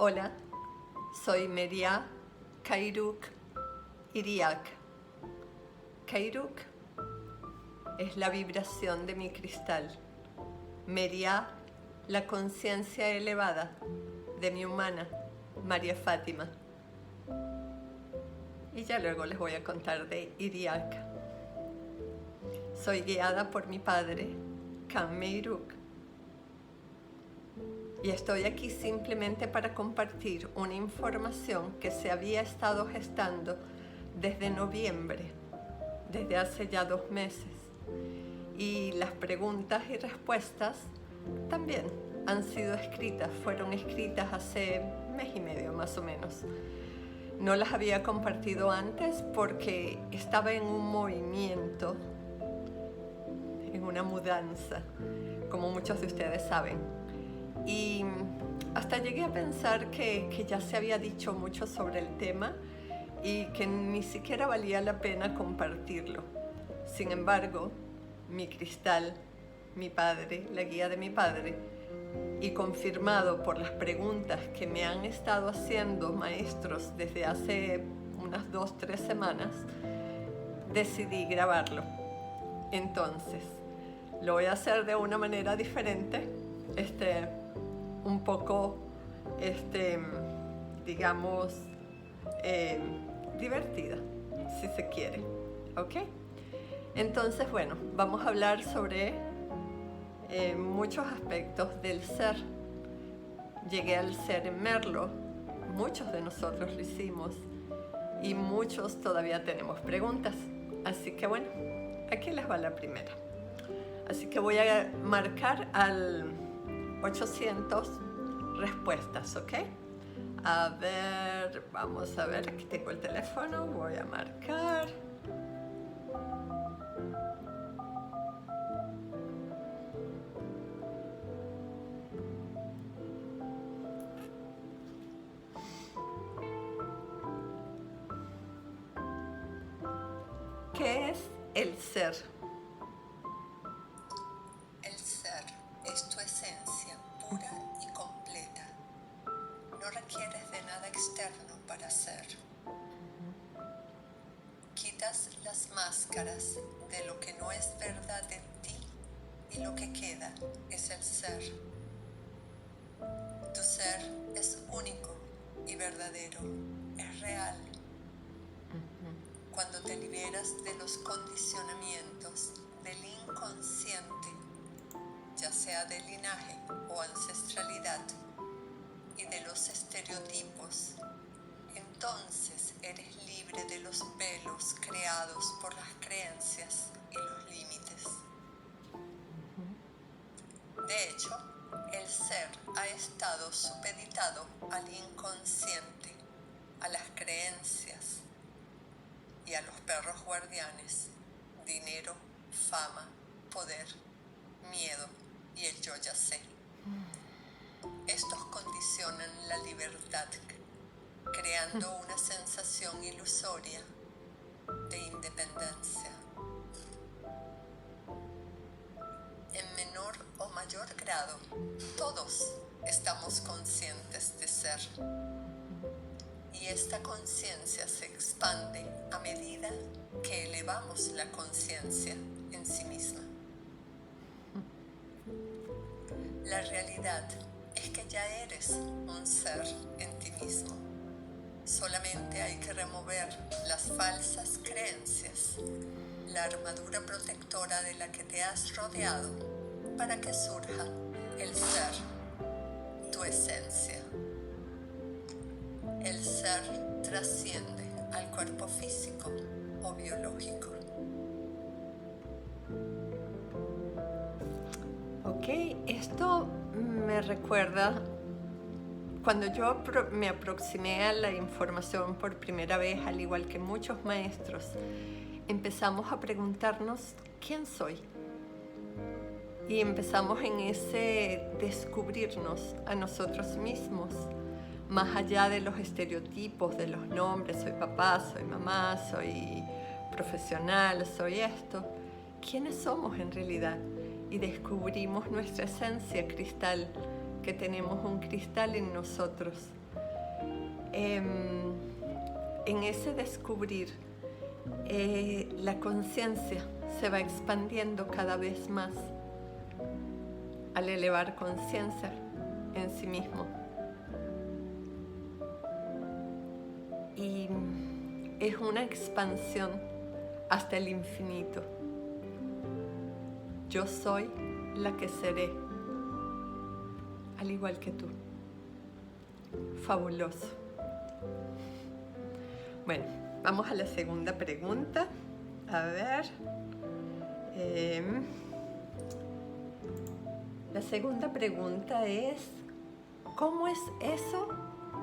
Hola, soy Meria Kairuk Iriak. Kairuk es la vibración de mi cristal. Meria, la conciencia elevada de mi humana, María Fátima. Y ya luego les voy a contar de Iriak. Soy guiada por mi padre, Kameiruk. Y estoy aquí simplemente para compartir una información que se había estado gestando desde noviembre, desde hace ya 2 meses. Y las preguntas y respuestas también han sido escritas, fueron escritas hace 1 mes y medio más o menos. No las había compartido antes porque estaba en un movimiento, en una mudanza, como muchos de ustedes saben. Y hasta llegué a pensar que ya se había dicho mucho sobre el tema y que ni siquiera valía la pena compartirlo. Sin embargo, mi cristal, mi padre, la guía de mi padre, y confirmado por las preguntas que me han estado haciendo maestros desde hace unas 2-3 semanas, decidí grabarlo. Entonces, lo voy a hacer de una manera diferente, un poco, digamos, divertida, si se quiere, ¿ok? Entonces, bueno, vamos a hablar sobre muchos aspectos del ser. Llegué al ser en Merlo, muchos de nosotros lo hicimos y muchos todavía tenemos preguntas. Así que bueno, aquí les va la primera. Así que voy a marcar al 800 respuestas, ¿ok? A ver, vamos a ver, aquí tengo el teléfono, voy a marcar. ¿Qué es el ser? El ser es tu esencia pura y completa. No requieres de nada externo para ser. Quitas las máscaras de lo que no es verdad en ti y lo que queda es el ser. Tu ser es único y verdadero, es real. Cuando te liberas de los condicionamientos del inconsciente, ya sea de linaje o ancestralidad, y de los estereotipos, entonces eres libre de los velos creados por las creencias y los límites. De hecho, el ser ha estado supeditado al inconsciente, a las creencias y a los perros guardianes: dinero, fama, poder, miedo y el yo ya sé. Estos condicionan la libertad, creando una sensación ilusoria de independencia. En menor o mayor grado, todos estamos conscientes de ser. Y esta conciencia se expande a medida que elevamos la conciencia en sí misma. La realidad es que ya eres un ser en ti mismo. Solamente hay que remover las falsas creencias, la armadura protectora de la que te has rodeado, para que surja el ser, tu esencia. El ser trasciende al cuerpo físico o biológico. Ok, esto me recuerda cuando yo me aproximé a la información por primera vez, al igual que muchos maestros, empezamos a preguntarnos ¿quién soy? Y empezamos en ese descubrirnos a nosotros mismos, más allá de los estereotipos, de los nombres, soy papá, soy mamá, soy profesional, soy esto. ¿Quiénes somos en realidad? Y descubrimos nuestra esencia cristal, que tenemos un cristal en nosotros, en ese descubrir, la conciencia se va expandiendo cada vez más al elevar conciencia en sí mismo. Y es una expansión hasta el infinito. Yo soy la que seré, al igual que tú. Fabuloso. Bueno, vamos a la segunda pregunta. A ver. La segunda pregunta es, ¿cómo es eso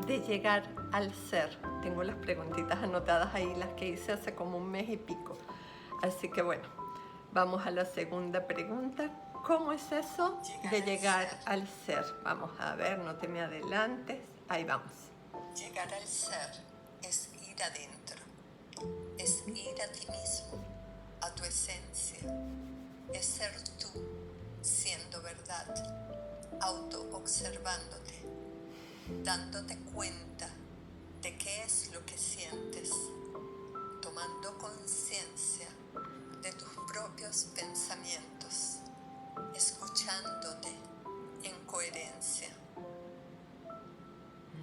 de llegar al ser? Tengo las preguntitas anotadas ahí, las que hice hace como un mes y pico. Así que bueno, vamos a la segunda pregunta. ¿Cómo es eso de llegar al ser? Vamos a ver, no te me adelantes. Ahí vamos. Llegar al ser es ir adentro, es ir a ti mismo, a tu esencia, es ser tú, siendo verdad, auto-observándote, dándote cuenta de qué es lo que sientes, tomando conciencia de tus propios pensamientos, escuchándote en coherencia.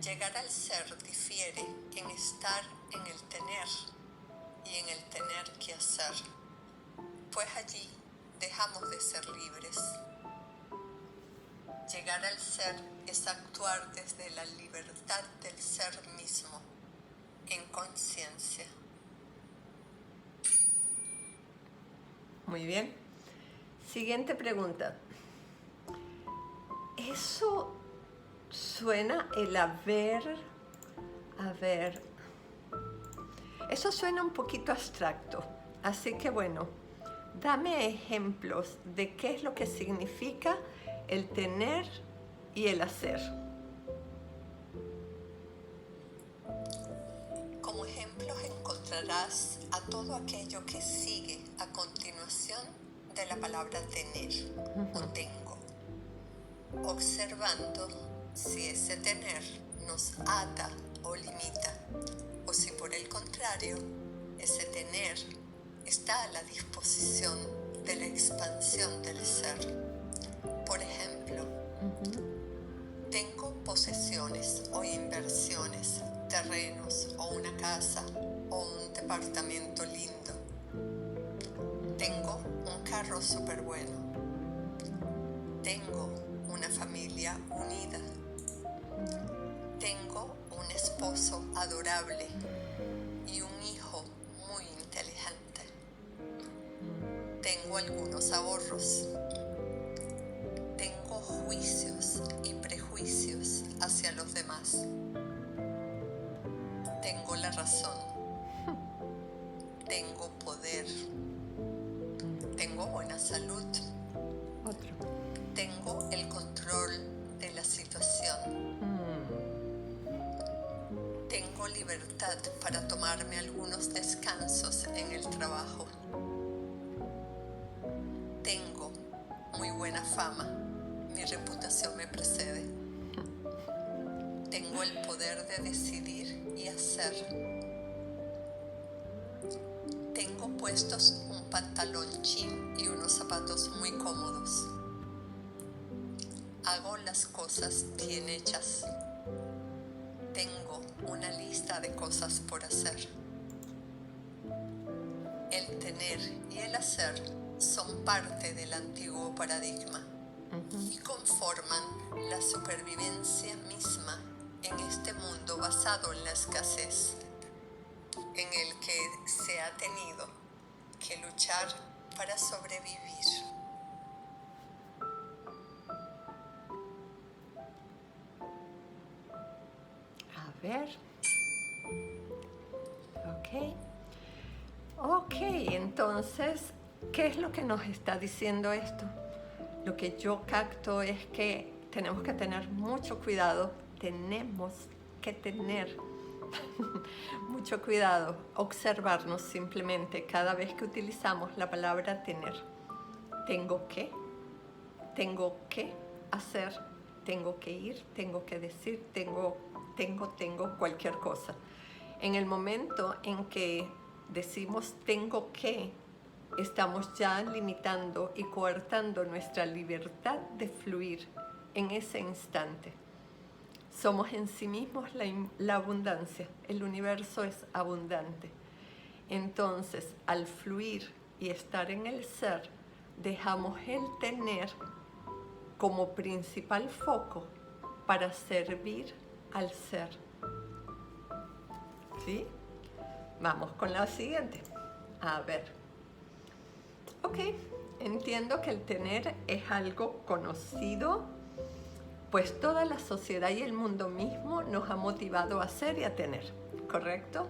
Llegar al ser difiere en estar en el tener y en el tener que hacer, pues allí dejamos de ser libres. Llegar al ser es actuar desde la libertad del ser mismo, en conciencia. Muy bien. Siguiente pregunta. Eso suena el haber, eso suena un poquito abstracto, así que bueno, dame ejemplos de qué es lo que significa el tener y el hacer. Como ejemplos encontrarás a todo aquello que sigue a continuación de la palabra tener o tengo, observando si ese tener nos ata o limita, o si por el contrario, ese tener está a la disposición de la expansión del ser. Por ejemplo, tengo posesiones o inversiones, terrenos o una casa o un departamento lindo. Tengo un carro súper bueno. Tengo una familia unida. Tengo un esposo adorable y un hijo muy inteligente. Tengo algunos ahorros. Tengo juicios y prejuicios hacia los demás. Tengo la razón. Tengo poder. Tengo buena salud. Tengo el control de la situación. Tengo libertad para tomarme algunos descansos en el trabajo. Tengo muy buena fama. Mi reputación me precede. Tengo el poder de decidir y hacer. Tengo puestos un pantalón jean y unos zapatos muy cómodos. Hago las cosas bien hechas. Tengo una lista de cosas por hacer. El tener y el hacer son parte del antiguo paradigma y conforman la supervivencia misma en este mundo basado en la escasez, en el que se ha tenido que luchar para sobrevivir. A ver. Ok, entonces, ¿qué es lo que nos está diciendo esto? Lo que yo capto es que tenemos que tener mucho cuidado, tenemos que tener mucho cuidado, observarnos simplemente cada vez que utilizamos la palabra tener. Tengo que hacer, tengo que ir, tengo que decir, tengo tengo cualquier cosa. En el momento en que decimos tengo que, estamos ya limitando y coartando nuestra libertad de fluir en ese instante. Somos en sí mismos la abundancia, el universo es abundante. Entonces, al fluir y estar en el ser, dejamos el tener como principal foco para servir al ser. ¿Sí? Vamos con la siguiente. A ver. Ok, entiendo que el tener es algo conocido, pues toda la sociedad y el mundo mismo nos ha motivado a ser y a tener, ¿correcto?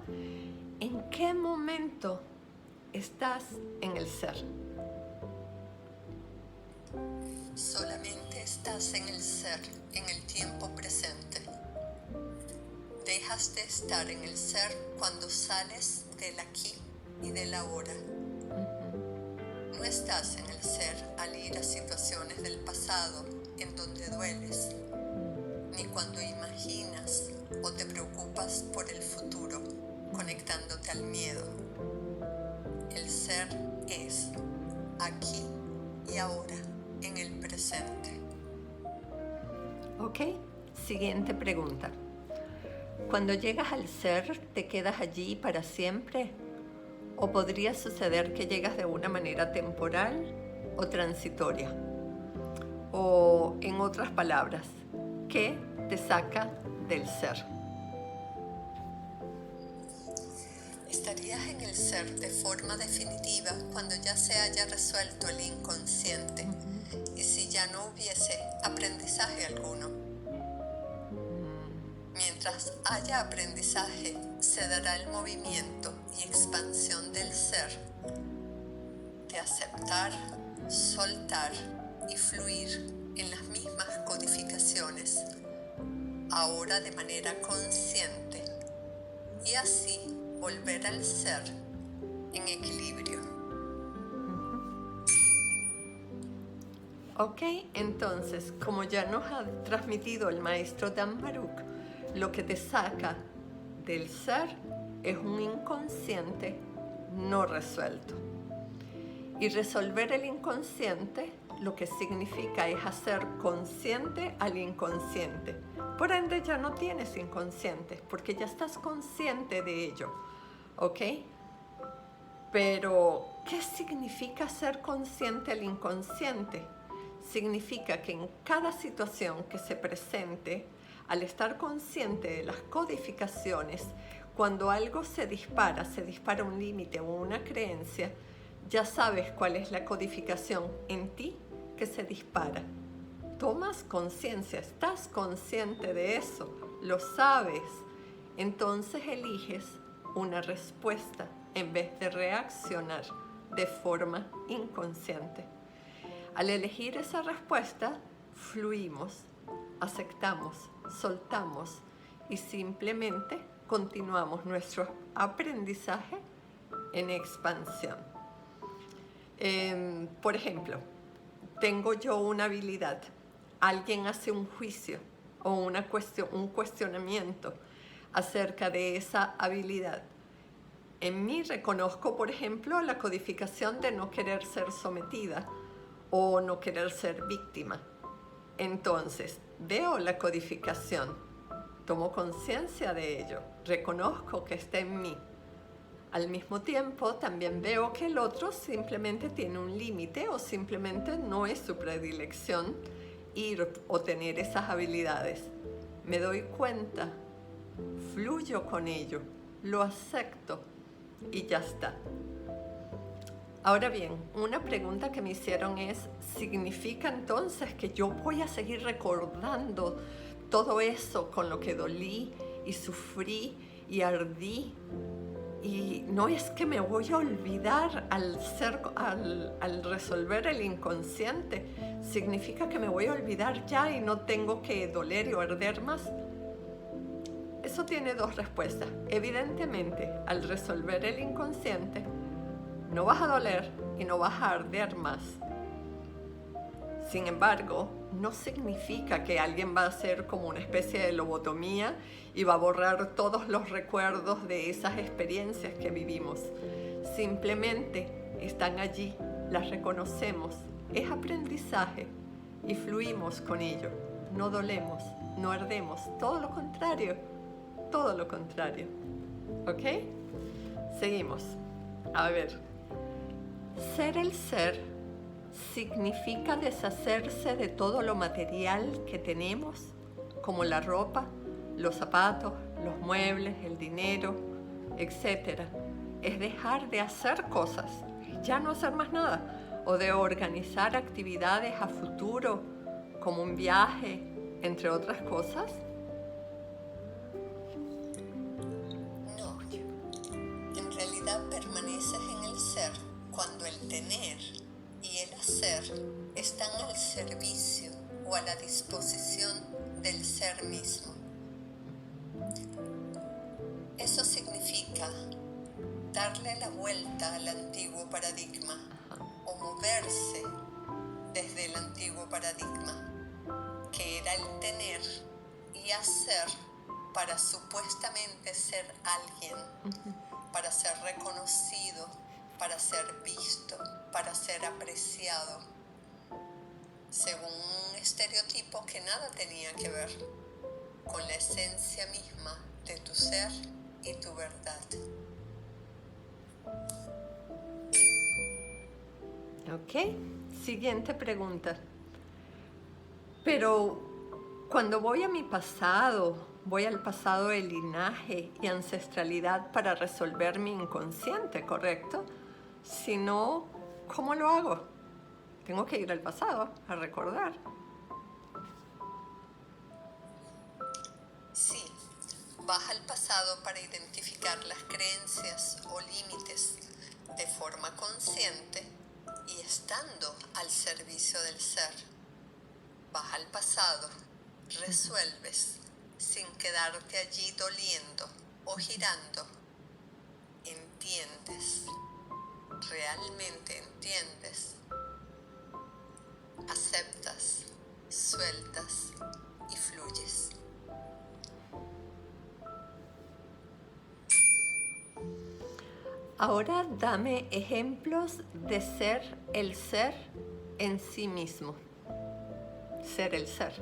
¿En qué momento estás en el ser? Solamente estás en el ser, en el tiempo presente. Dejas de estar en el ser cuando sales del aquí y del ahora. No estás en el ser al ir a situaciones del pasado en donde dueles, ni cuando imaginas o te preocupas por el futuro, conectándote al miedo. El ser es aquí y ahora, en el presente. Ok, siguiente pregunta. Cuando llegas al ser, ¿te quedas allí para siempre? ¿O podría suceder que llegas de una manera temporal o transitoria? O, en otras palabras, ¿qué te saca del ser? Estarías en el ser de forma definitiva cuando ya se haya resuelto el inconsciente y si ya no hubiese aprendizaje alguno. Mientras haya aprendizaje, se dará el movimiento y expansión del ser, de aceptar, soltar y fluir en las mismas codificaciones, ahora de manera consciente, y así volver al ser en equilibrio. Ok, entonces, como ya nos ha transmitido el maestro Dan Baruch, lo que te saca del ser es un inconsciente no resuelto. Y resolver el inconsciente lo que significa es hacer consciente al inconsciente. Por ende ya no tienes inconsciente porque ya estás consciente de ello, ¿ok? Pero, ¿qué significa ser consciente al inconsciente? Significa que en cada situación que se presente, al estar consciente de las codificaciones, cuando algo se dispara un límite o una creencia, ya sabes cuál es la codificación en ti que se dispara. Tomas conciencia, estás consciente de eso, lo sabes. Entonces eliges una respuesta en vez de reaccionar de forma inconsciente. Al elegir esa respuesta, fluimos, aceptamos, soltamos y simplemente continuamos nuestro aprendizaje en expansión. Por ejemplo, tengo yo una habilidad, alguien hace un juicio o un cuestionamiento acerca de esa habilidad. En mí reconozco, por ejemplo, la codificación de no querer ser sometida o no querer ser víctima. Entonces, veo la codificación, tomo conciencia de ello, reconozco que está en mí. Al mismo tiempo, también veo que el otro simplemente tiene un límite o simplemente no es su predilección ir o tener esas habilidades. Me doy cuenta, fluyo con ello, lo acepto y ya está. Ahora bien, una pregunta que me hicieron es, ¿significa entonces que yo voy a seguir recordando todo eso con lo que dolí y sufrí y ardí? Y no es que me voy a olvidar al resolver el inconsciente. ¿Significa que me voy a olvidar ya y no tengo que doler y arder más? Eso tiene dos respuestas. Evidentemente, al resolver el inconsciente, no vas a doler y no vas a arder más. Sin embargo, no significa que alguien va a hacer como una especie de lobotomía y va a borrar todos los recuerdos de esas experiencias que vivimos. Simplemente están allí, las reconocemos, es aprendizaje y fluimos con ello. No dolemos, no ardemos, todo lo contrario, todo lo contrario. ¿Ok? Seguimos. A ver, ser el ser significa deshacerse de todo lo material que tenemos, como la ropa, los zapatos, los muebles, el dinero, etc. Es dejar de hacer cosas, ya no hacer más nada, o de organizar actividades a futuro, como un viaje, entre otras cosas. No, en realidad permaneces en el ser cuando el tener y el hacer están al servicio o a la disposición del ser mismo. Eso significa darle la vuelta al antiguo paradigma o moverse desde el antiguo paradigma, que era el tener y hacer para supuestamente ser alguien, para ser reconocido, para ser visto, para ser apreciado, según un estereotipo que nada tenía que ver con la esencia misma de tu ser y tu verdad. Ok, siguiente pregunta. Pero cuando voy a mi pasado, voy al pasado de linaje y ancestralidad para resolver mi inconsciente, ¿correcto? Si no, ¿cómo lo hago? Tengo que ir al pasado a recordar. Sí, vas al pasado para identificar las creencias o límites de forma consciente y estando al servicio del ser. Vas al pasado, resuelves sin quedarte allí doliendo o girando. Entiendes, realmente entiendes. Aceptas, sueltas y fluyes. Ahora dame ejemplos de ser el ser en sí mismo. Ser el ser.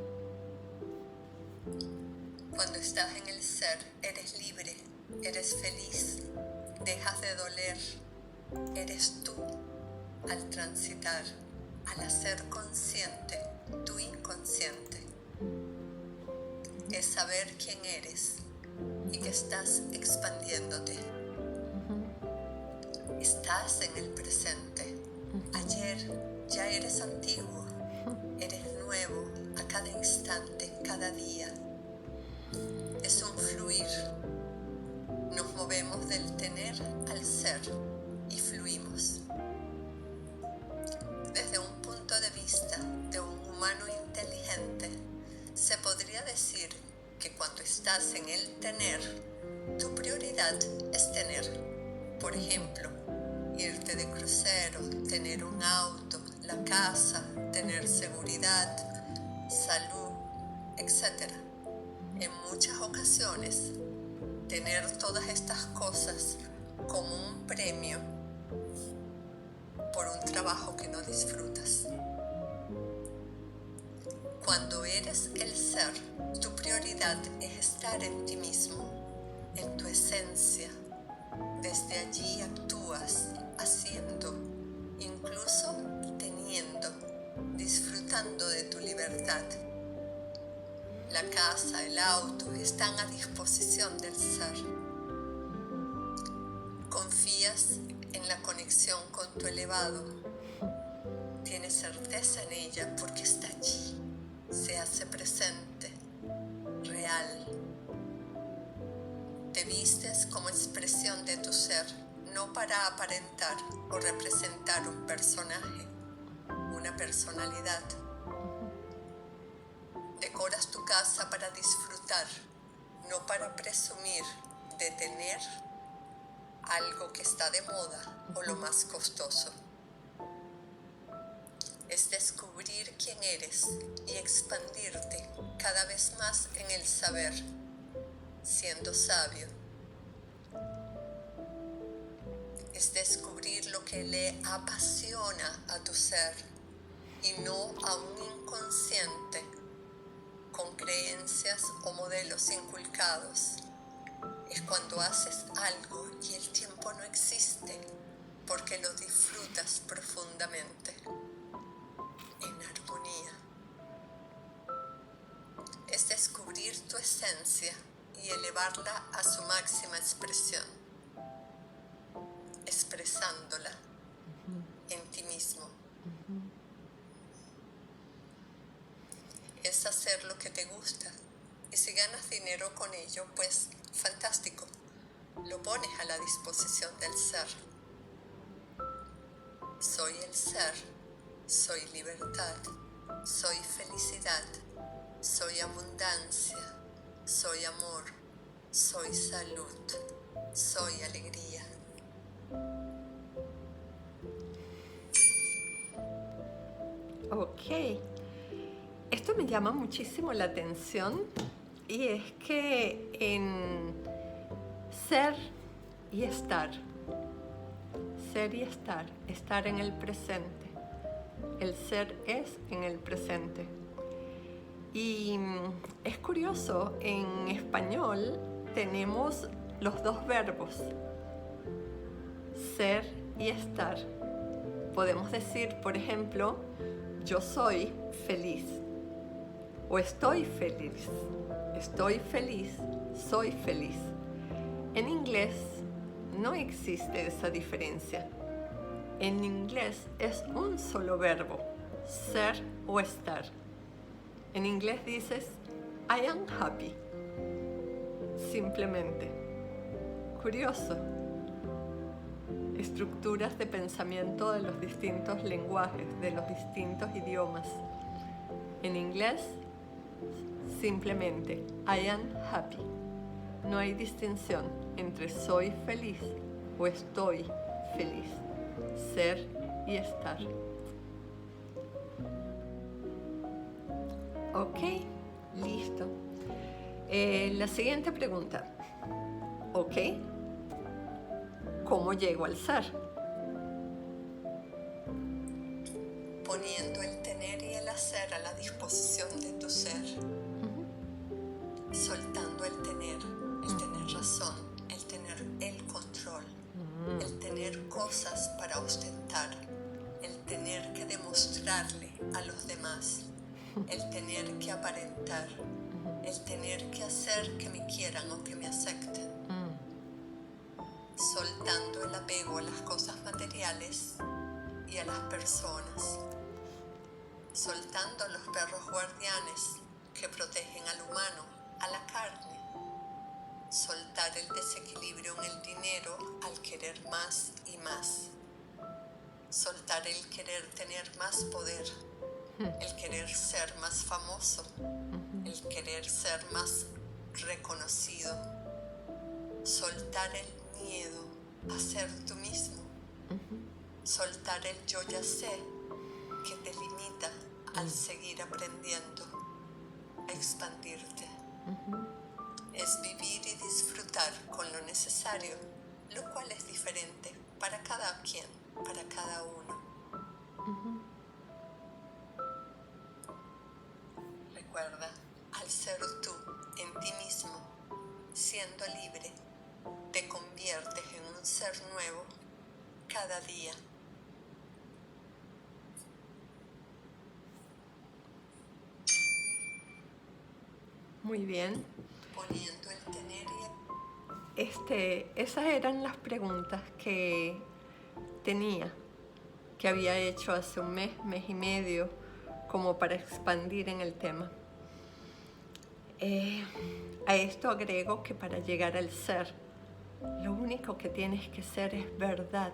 Cuando estás en el ser, eres libre, eres feliz, dejas de doler, eres tú al transitar, al hacer consciente tu inconsciente. Es saber quién eres y que estás expandiéndote. Estás en el presente. Ayer ya eres antiguo, eres nuevo a cada instante, cada día. Es un fluir. Nos movemos del tener al ser y fluimos. Desde un punto de vista de un humano inteligente, se podría decir que cuando estás en el tener, tu prioridad es tener. Por ejemplo, irte de crucero, tener un auto, la casa, tener seguridad, salud, etc. En muchas ocasiones, tener todas estas cosas como un premio por un trabajo que no disfrutas. Cuando eres el ser, tu prioridad es estar en ti mismo, en tu esencia. Desde allí actúas, haciendo, incluso teniendo, disfrutando de tu libertad. La casa, el auto están a disposición del ser. Confías en la conexión con tu elevado. Tienes certeza en ella porque está allí. Se hace presente, real. Te vistes como expresión de tu ser, no para aparentar o representar un personaje, una personalidad. Decoras tu casa para disfrutar, no para presumir de tener algo que está de moda o lo más costoso. Es descubrir quién eres y expandirte cada vez más en el saber, siendo sabio. Es descubrir lo que le apasiona a tu ser y no a un inconsciente con creencias o modelos inculcados. Es cuando haces algo y el tiempo no existe porque lo disfrutas profundamente, en armonía. Es descubrir tu esencia y elevarla a su máxima expresión, expresándola en ti mismo. Es hacer lo que te gusta y si ganas dinero con ello, pues fantástico, lo pones a la disposición del ser. Soy el ser, soy libertad, soy felicidad, soy abundancia, soy amor, soy salud, soy alegría. Ok, esto me llama muchísimo la atención y es que en ser y estar estar en el presente, el ser es en el presente. Y es curioso, en español tenemos los dos verbos, ser y estar. Podemos decir, por ejemplo, yo soy feliz o estoy feliz, soy feliz. En inglés no existe esa diferencia. En inglés es un solo verbo, ser o estar. En inglés dices, I am happy. Simplemente. Curioso. Estructuras de pensamiento de los distintos lenguajes, de los distintos idiomas. En inglés, simplemente, I am happy. No hay distinción entre soy feliz o estoy feliz. Ser y estar. Ok, listo. La siguiente pregunta. Ok, ¿cómo llego al ser? Poniendo el tener y el hacer a la disposición de tu ser. Soltando el tener razón, el tener el control, el tener cosas para ostentar, el tener que demostrarle a los demás, el tener que aparentar, el tener que hacer que me quieran o que me acepten. Soltando el apego a las cosas materiales y a las personas. Soltando a los perros guardianes que protegen al humano, a la carne. Soltar el desequilibrio en el dinero al querer más y más. Soltar el querer tener más poder, el querer ser más famoso, el querer ser más reconocido. Soltar el miedo a ser tú mismo. Soltar el yo ya sé que te limita al seguir aprendiendo, a expandirte. Es vivir y disfrutar con lo necesario, lo cual es diferente para cada quien, para cada uno. Recuerda, al ser tú en ti mismo, siendo libre, te conviertes en un ser nuevo cada día. Muy bien. Poniendo el tener y Esas eran las preguntas que tenía, que había hecho hace un mes y medio, como para expandir en el tema. A esto agrego que para llegar al ser, lo único que tienes que ser es verdad,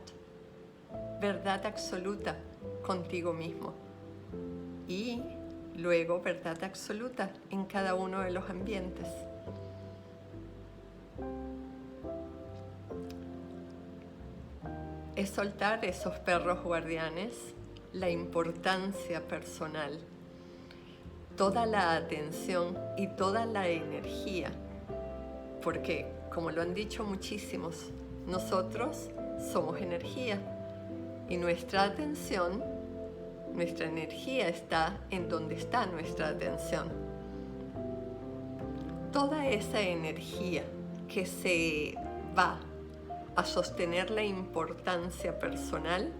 verdad absoluta contigo mismo. Y luego verdad absoluta en cada uno de los ambientes. Es soltar esos perros guardianes, la importancia personal, toda la atención y toda la energía, porque, como lo han dicho muchísimos, nosotros somos energía y nuestra atención, nuestra energía está en donde está nuestra atención. Toda esa energía que se va a sostener la importancia personal,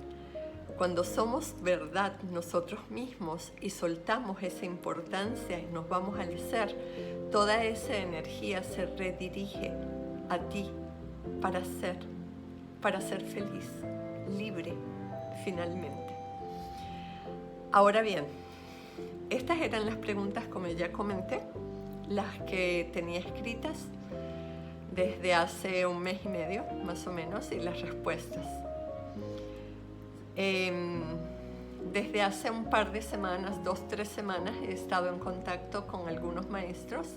cuando somos verdad nosotros mismos y soltamos esa importancia y nos vamos al ser, toda esa energía se redirige a ti para ser feliz, libre, finalmente. Ahora bien, estas eran las preguntas, como ya comenté, las que tenía escritas desde hace un mes y medio, más o menos, y las respuestas. Desde hace un par de semanas, 2-3 semanas, he estado en contacto con algunos maestros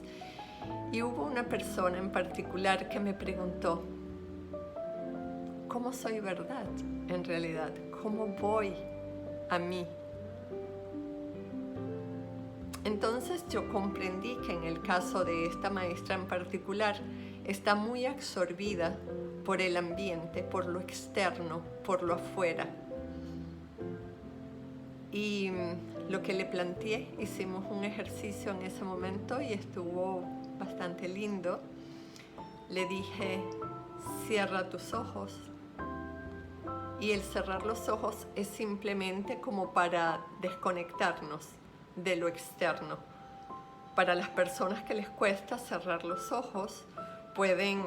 y hubo una persona en particular que me preguntó, ¿cómo soy verdad en realidad? ¿Cómo voy a mí? Entonces yo comprendí que en el caso de esta maestra en particular, está muy absorbida por el ambiente, por lo externo, por lo afuera. Y lo que le planteé, hicimos un ejercicio en ese momento y estuvo bastante lindo. Le dije, cierra tus ojos. Y el cerrar los ojos es simplemente como para desconectarnos de lo externo. Para las personas que les cuesta cerrar los ojos, pueden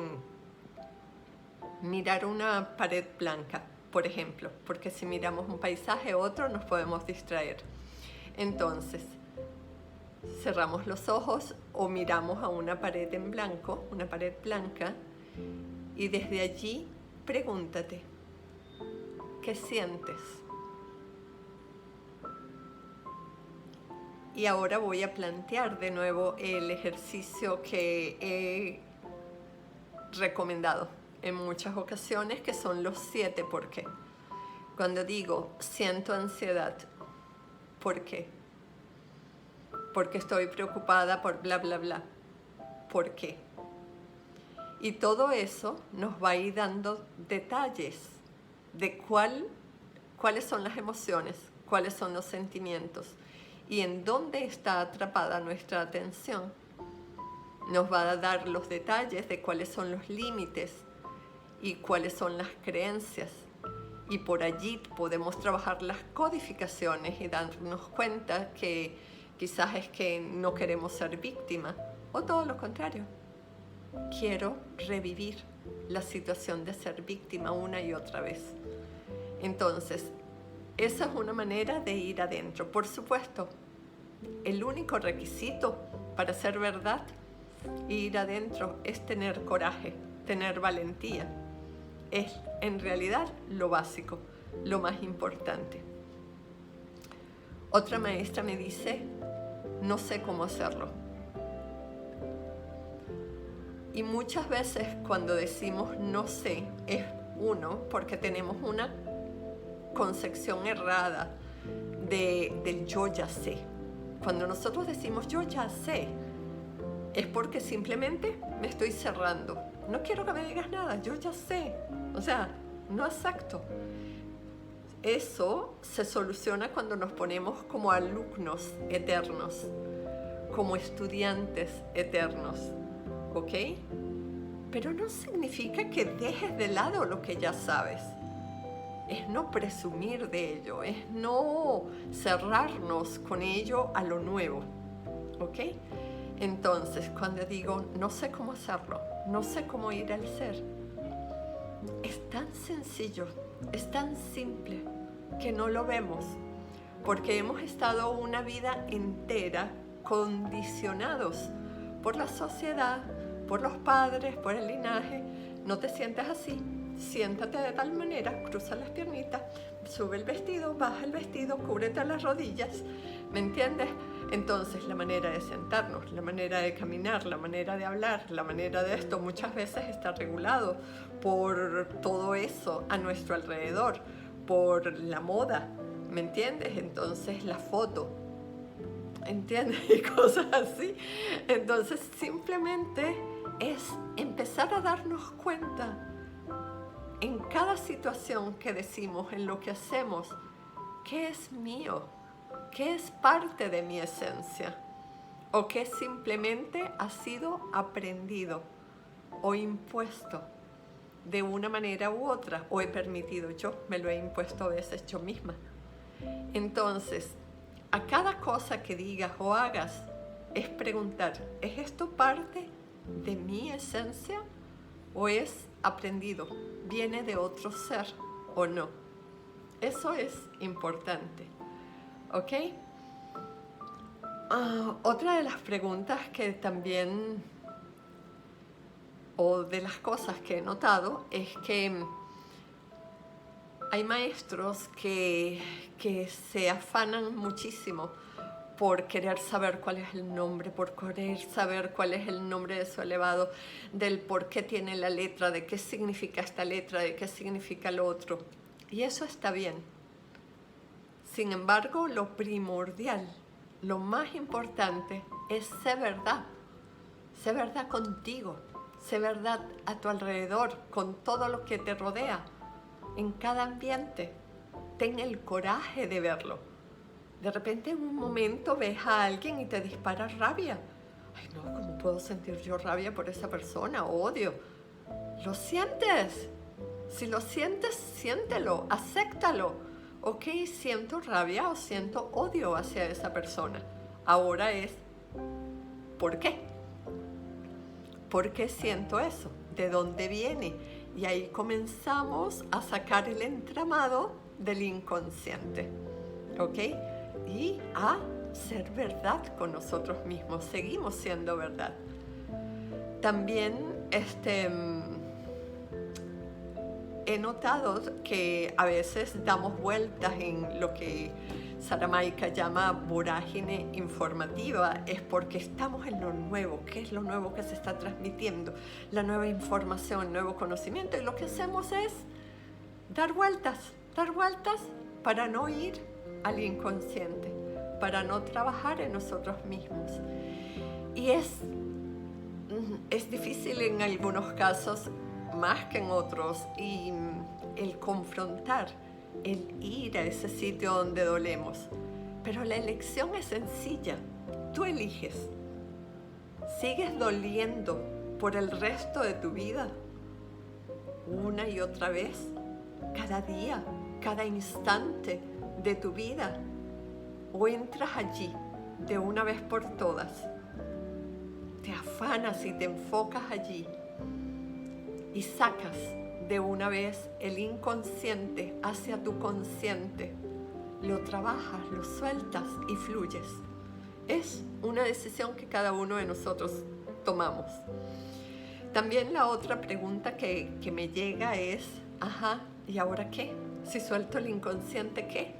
mirar una pared blanca, por ejemplo, porque si miramos un paisaje u otro nos podemos distraer. Entonces, cerramos los ojos o miramos a una pared en blanco, una pared blanca, y desde allí pregúntate, ¿qué sientes? Y ahora voy a plantear de nuevo el ejercicio que he recomendado en muchas ocasiones, que son los 7 por qué. Cuando digo siento ansiedad, ¿por qué? Porque estoy preocupada por bla bla bla. ¿Por qué? Y todo eso nos va a ir dando detalles de cuáles son las emociones, cuáles son los sentimientos y en dónde está atrapada nuestra atención. Nos va a dar los detalles de cuáles son los límites y cuáles son las creencias. Y por allí podemos trabajar las codificaciones y darnos cuenta que quizás es que no queremos ser víctima o todo lo contrario. Quiero revivir la situación de ser víctima una y otra vez. Entonces, esa es una manera de ir adentro. Por supuesto, el único requisito para ser verdad e ir adentro es tener coraje, tener valentía. Es en realidad lo básico, lo más importante. Otra maestra me dice, no sé cómo hacerlo. Y muchas veces cuando decimos no sé, es porque tenemos una concepción errada del yo ya sé. Cuando nosotros decimos yo ya sé, es porque simplemente me estoy cerrando. No quiero que me digas nada, yo ya sé. O sea, no exacto. Eso se soluciona cuando nos ponemos como alumnos eternos, como estudiantes eternos, ¿ok? Pero no significa que dejes de lado lo que ya sabes. Es no presumir de ello, es no cerrarnos con ello a lo nuevo, ¿ok? Entonces, cuando digo no sé cómo hacerlo, no sé cómo ir al ser, es tan sencillo, es tan simple que no lo vemos, porque hemos estado una vida entera condicionados por la sociedad, por los padres, por el linaje. No te sientes así, siéntate de tal manera, cruza las piernitas, sube el vestido, baja el vestido, cúbrete las rodillas, ¿me entiendes? Entonces la manera de sentarnos, la manera de caminar, la manera de hablar, la manera de esto muchas veces está regulado por todo eso a nuestro alrededor, por la moda, ¿me entiendes? Entonces la foto, ¿entiendes? Y cosas así. Entonces simplemente es empezar a darnos cuenta en cada situación que decimos, en lo que hacemos, qué es mío, qué es parte de mi esencia, o qué simplemente ha sido aprendido o impuesto de una manera u otra, o he permitido yo, me lo he impuesto a veces yo misma. Entonces, a cada cosa que digas o hagas, es preguntar, ¿es esto parte de mi esencia o es aprendido? ¿Viene de otro ser o no? Eso es importante, ¿ok? Otra de las preguntas que también, o de las cosas que he notado, es que hay maestros que se afanan muchísimo por querer saber cuál es el nombre, por querer saber cuál es el nombre de su elevado, del por qué tiene la letra, de qué significa esta letra, de qué significa lo otro. Y eso está bien. Sin embargo, lo primordial, lo más importante es ser verdad. Sé verdad contigo, sé verdad a tu alrededor, con todo lo que te rodea, en cada ambiente. Ten el coraje de verlo. De repente en un momento ves a alguien y te dispara rabia. Ay no, ¿cómo puedo sentir yo rabia por esa persona? Odio. ¿Lo sientes? Si lo sientes, siéntelo, acéptalo. Ok, siento rabia o siento odio hacia esa persona. Ahora es, ¿por qué? ¿Por qué siento eso? ¿De dónde viene? Y ahí comenzamos a sacar el entramado del inconsciente, ¿ok? Y a ser verdad con nosotros mismos. Seguimos siendo verdad. También he notado que a veces damos vueltas en lo que Saramaica llama vorágine informativa. Es porque estamos en lo nuevo. ¿Qué es lo nuevo que se está transmitiendo? La nueva información, el nuevo conocimiento. Y lo que hacemos es dar vueltas para no ir al inconsciente, para no trabajar en nosotros mismos. Y es difícil en algunos casos, más que en otros, y el confrontar, el ir a ese sitio donde dolemos. Pero la elección es sencilla, tú eliges. ¿Sigues doliendo por el resto de tu vida? Una y otra vez, cada día, cada instante de tu vida, o entras allí de una vez por todas, te afanas y te enfocas allí y sacas de una vez el inconsciente hacia tu consciente, lo trabajas, lo sueltas y fluyes. Es una decisión que cada uno de nosotros tomamos. También la otra pregunta que me llega es, ¿y ahora qué? Si suelto el inconsciente, ¿qué?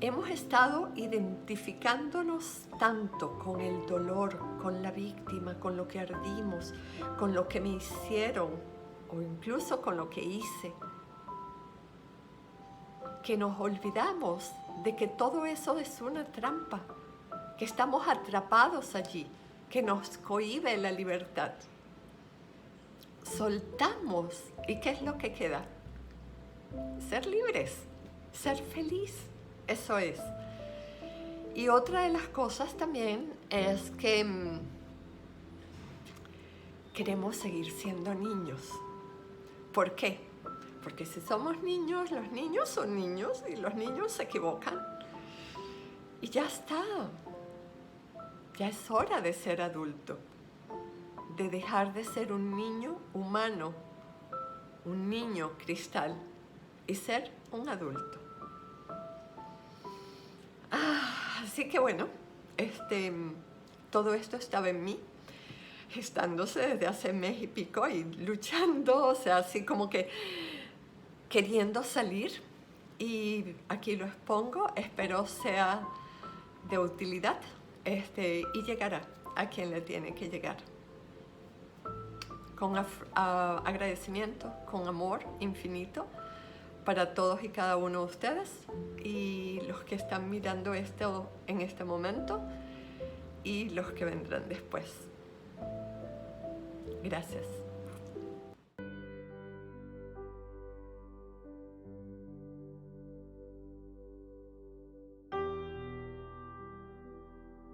Hemos estado identificándonos tanto con el dolor, con la víctima, con lo que ardimos, con lo que me hicieron o incluso con lo que hice, que nos olvidamos de que todo eso es una trampa, que estamos atrapados allí, que nos cohíbe la libertad. Soltamos, ¿y qué es lo que queda? Ser libres, ser feliz. Eso es. Y otra de las cosas también es que queremos seguir siendo niños. ¿Por qué? Porque si somos niños, los niños son niños y los niños se equivocan. Y ya está. Ya es hora de ser adulto. De dejar de ser un niño humano, un niño cristal, y ser un adulto. Así que bueno, todo esto estaba en mí, gestándose desde hace mes y pico y luchando, o sea, así como que queriendo salir. Y aquí lo expongo, espero sea de utilidad y llegará a quien le tiene que llegar. Con agradecimiento, con amor infinito para todos y cada uno de ustedes y los que están mirando esto en este momento y los que vendrán después. Gracias.